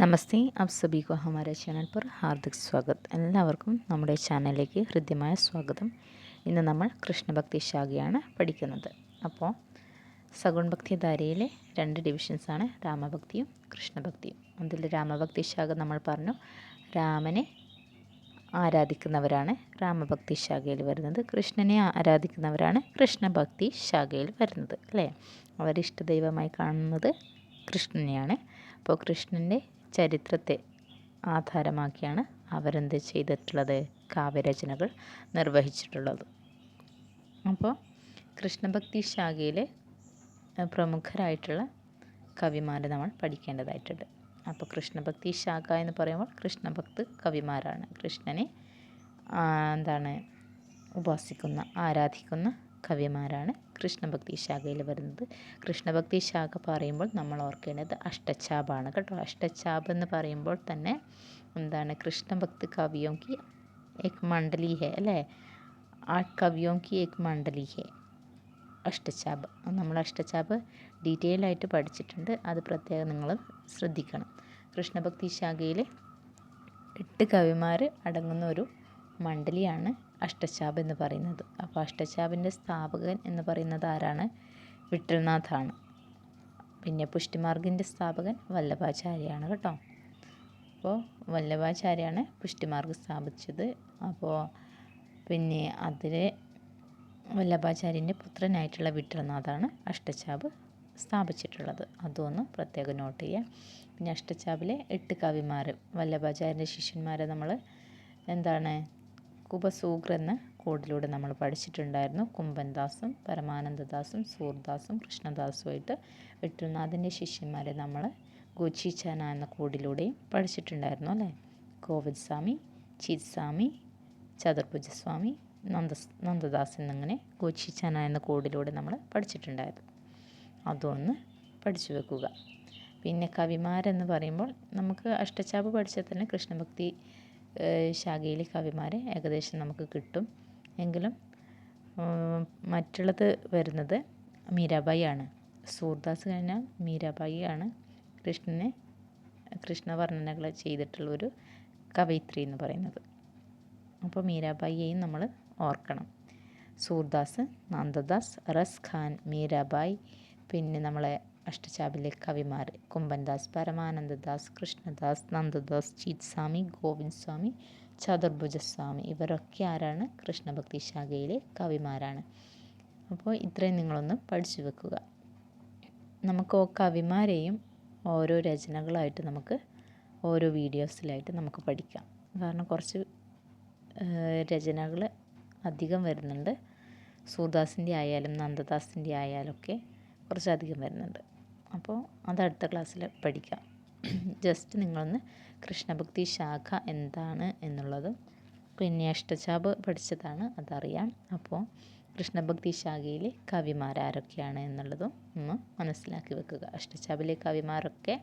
नमस्ते, आप सभी को हमारे चैनल पर हार्दिक स्वागत। എല്ലാവർക്കും നമ്മുടെ ചാനലിലേക്ക് ഹൃദ്യമായ സ്വാഗതം. ഇന്ന് നമ്മൾ കൃഷ്ണഭക്തി ശാഖയാണ് പഠിക്കുന്നത്. അപ്പോൾ സഗുണഭക്തി ധാരയിലെ 2 ഡിവിഷൻസാണ് രാമഭക്തിയും കൃഷ്ണഭക്തിയും. അതിൽ രാമഭക്തി ശാഖ നമ്മൾ പറഞ്ഞു, രാമനെ ആരാധിക്കുന്നവരാണ് രാമഭക്തി ശാഖയിൽ വരുന്നത്, കൃഷ്ണനെ ആരാധിക്കുന്നവരാണ് കൃഷ്ണഭക്തി ശാഖയിൽ വരുന്നത്, അല്ലേ? അവരിഷ്ടദൈവമായി കാണുന്നത് കൃഷ്ണനെയാണ്. അപ്പോൾ കൃഷ്ണൻ്റെ ചരിത്രത്തെ ആധാരമാക്കിയാണ് അവരെന്ത് ചെയ്തിട്ടുള്ളത്, കാവ്യരചനകൾ നിർവഹിച്ചിട്ടുള്ളത്. അപ്പോൾ കൃഷ്ണഭക്തി ശാഖയിലെ പ്രമുഖരായിട്ടുള്ള കവിമാരെ നമ്മൾ പഠിക്കേണ്ടതായിട്ടുണ്ട്. അപ്പോൾ കൃഷ്ണഭക്തി ശാഖ എന്ന് പറയുമ്പോൾ കൃഷ്ണഭക്ത് കവിമാരാണ്, കൃഷ്ണനെ ഉപാസിക്കുന്ന ആരാധിക്കുന്ന കവിമാരാണ് കൃഷ്ണഭക്തി ശാഖയിൽ വരുന്നത്. കൃഷ്ണഭക്തി ശാഖ പറയുമ്പോൾ നമ്മൾ ഓർക്കേണ്ടത് അഷ്ടച്ചാപാണ് കേട്ടോ. അഷ്ടച്ചാപ് എന്ന് പറയുമ്പോൾ തന്നെ കൃഷ്ണഭക്തി കവിയോं की एक मंडली है, അല്ലേ? 8 കവിയോं की एक मंडली है അഷ്ടച്ചാപ്. നമ്മൾ അഷ്ടച്ചാപ് ഡീറ്റെയിൽ ആയിട്ട് പഠിച്ചിട്ടുണ്ട്, അത് പ്രത്യേകം നിങ്ങൾ ശ്രദ്ധിക്കണം. കൃഷ്ണഭക്തി ശാഖയിൽ 8 കവിമാർ അടങ്ങുന്ന ഒരു മണ്ഡലിയാണ് അഷ്ടച്ചാപ് എന്ന് പറയുന്നത്. അപ്പോൾ അഷ്ടച്ചാപിൻ്റെ സ്ഥാപകൻ എന്ന് പറയുന്നത് ആരാണ്? വിട്ടൽനാഥാണ്. പിന്നെ പുഷ്ടിമാർഗിൻ്റെ സ്ഥാപകൻ വല്ലഭാചാര്യാണ് കേട്ടോ. അപ്പോൾ വല്ലഭാചാര്യാണ് പുഷ്ടിമാർഗ് സ്ഥാപിച്ചത്. അപ്പോൾ പിന്നെ അതിലെ വല്ലഭാചാര്യൻ്റെ പുത്രനായിട്ടുള്ള വിട്ടൽനാഥാണ് അഷ്ടച്ചാപ് സ്ഥാപിച്ചിട്ടുള്ളത്. അതൊന്ന് പ്രത്യേകം നോട്ട് ചെയ്യുക. പിന്നെ അഷ്ടച്ചാപിലെ 8 കവിമാർ വല്ലഭാചാര്യൻ്റെ ശിഷ്യന്മാരെ നമ്മൾ കുബസൂഗ്ര എന്ന കോഡിലൂടെ നമ്മൾ പഠിച്ചിട്ടുണ്ടായിരുന്നു. കുംഭൻദാസും പരമാനന്ദദാസും സൂർദാസും കൃഷ്ണദാസുമായിട്ട് വിട്ടൽനാഥിൻ്റെ ശിഷ്യന്മാരെ നമ്മൾ ഗോച്ചിച്ചാന എന്ന കോഡിലൂടെയും പഠിച്ചിട്ടുണ്ടായിരുന്നു, അല്ലേ? കോവിദ് സ്വാമി, ചീത് സ്വാമി, ചതുർഭുജസ്വാമി, നന്ദദാസ് എന്നിങ്ങനെ ഗോച്ചിച്ചാന എന്ന കോഡിലൂടെ നമ്മൾ പഠിച്ചിട്ടുണ്ടായിരുന്നു. അതൊന്ന് പഠിച്ചു വെക്കുക. പിന്നെ കവിമാരെന്ന് പറയുമ്പോൾ നമുക്ക് അഷ്ടച്ചാപ് പഠിച്ചാൽ തന്നെ കൃഷ്ണഭക്തി ശാഖയിലെ കവിമാരെ ഏകദേശം നമുക്ക് കിട്ടും. എങ്കിലും മറ്റുള്ളത് മീരാബായി ആണ്. സൂർദാസ് കഴിഞ്ഞാൽ മീരാബായി ആണ് കൃഷ്ണവർണ്ണനകൾ ചെയ്തിട്ടുള്ളൊരു കവയിത്രി എന്ന് പറയുന്നത്. അപ്പോൾ മീരാബായിയെയും നമ്മൾ ഓർക്കണം. സൂർദാസ്, നന്ദദാസ്, റസ് ഖാൻ, മീരാബായി, പിന്നെ നമ്മളെ അഷ്ടച്ചാപിലെ കവിമാർ കുംഭൻദാസ്, പരമാനന്ദദാസ്, കൃഷ്ണദാസ്, നന്ദദാസ്, ചീത് സ്വാമി, ഗോവിന്ദ് സ്വാമി, ചതുർഭുജസ്വാമി, ഇവരൊക്കെ ആരാണ്? കൃഷ്ണഭക്തി ശാഖയിലെ കവിമാരാണ്. അപ്പോൾ ഇത്രയും നിങ്ങളൊന്ന് പഠിച്ചു വെക്കുക. നമുക്ക് കവിമാരെയും ഓരോ രചനകളായിട്ട് നമുക്ക് ഓരോ വീഡിയോസിലായിട്ട് നമുക്ക് പഠിക്കാം. കാരണം കുറച്ച് രചനകൾ അധികം വരുന്നുണ്ട്. സൂർദാസിൻ്റെ ആയാലും നന്ദദാസിൻ്റെ ആയാലും ഒക്കെ കുറച്ചധികം വരുന്നുണ്ട്. അപ്പോൾ അത് അടുത്ത ക്ലാസ്സിൽ പഠിക്കാം. ജസ്റ്റ് നിങ്ങളൊന്ന് കൃഷ്ണഭക്തി ശാഖ എന്താണ് എന്നുള്ളതും പിന്നെ അഷ്ടച്ചാപ് പഠിച്ചതാണ്, അതറിയാം. അപ്പോൾ കൃഷ്ണഭക്തി ശാഖയിലെ കവിമാരാരൊക്കെയാണ് എന്നുള്ളതും ഒന്ന് മനസ്സിലാക്കി വെക്കുക. അഷ്ടച്ചാപിലെ കവിമാരൊക്കെ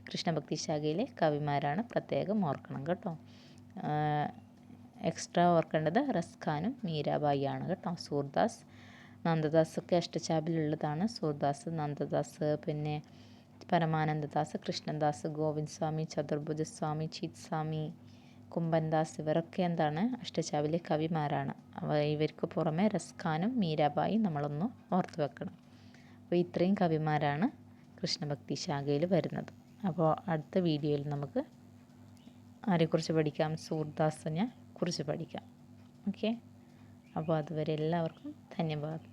കൃഷ്ണഭക്തി ശാഖയിലെ കവിമാരാണ്, പ്രത്യേകം ഓർക്കണം കേട്ടോ. എക്സ്ട്രാ ഓർക്കേണ്ടത് റസ് ഖാനും മീരാബായി ആണ് കേട്ടോ. സൂർദാസ്, നന്ദദാസൊക്കെ അഷ്ടച്ചാപിലുള്ളതാണ്. സൂർദാസ്, നന്ദദാസ്, പിന്നെ പരമാനന്ദദാസ്, കൃഷ്ണദാസ്, ഗോവിന്ദ് സ്വാമി, ചതുർഭുജസ്വാമി, ചീത് സ്വാമി, കുംഭൻദാസ്, ഇവരൊക്കെ അഷ്ടച്ചാപിലെ കവിമാരാണ്. ഇവർക്ക് പുറമെ റസ് ഖാനും മീരാബായി നമ്മളൊന്ന് ഓർത്ത് വെക്കണം. അപ്പോൾ ഇത്രയും കവിമാരാണ് കൃഷ്ണഭക്തി ശാഖയിൽ വരുന്നത്. അപ്പോൾ അടുത്ത വീഡിയോയിൽ നമുക്ക് ആരെക്കുറിച്ച് പഠിക്കാം? സൂർദാസിനെ കുറിച്ച് പഠിക്കാം. ഓക്കെ, അപ്പോൾ അതുവരെ എല്ലാവർക്കും ധന്യവാദം.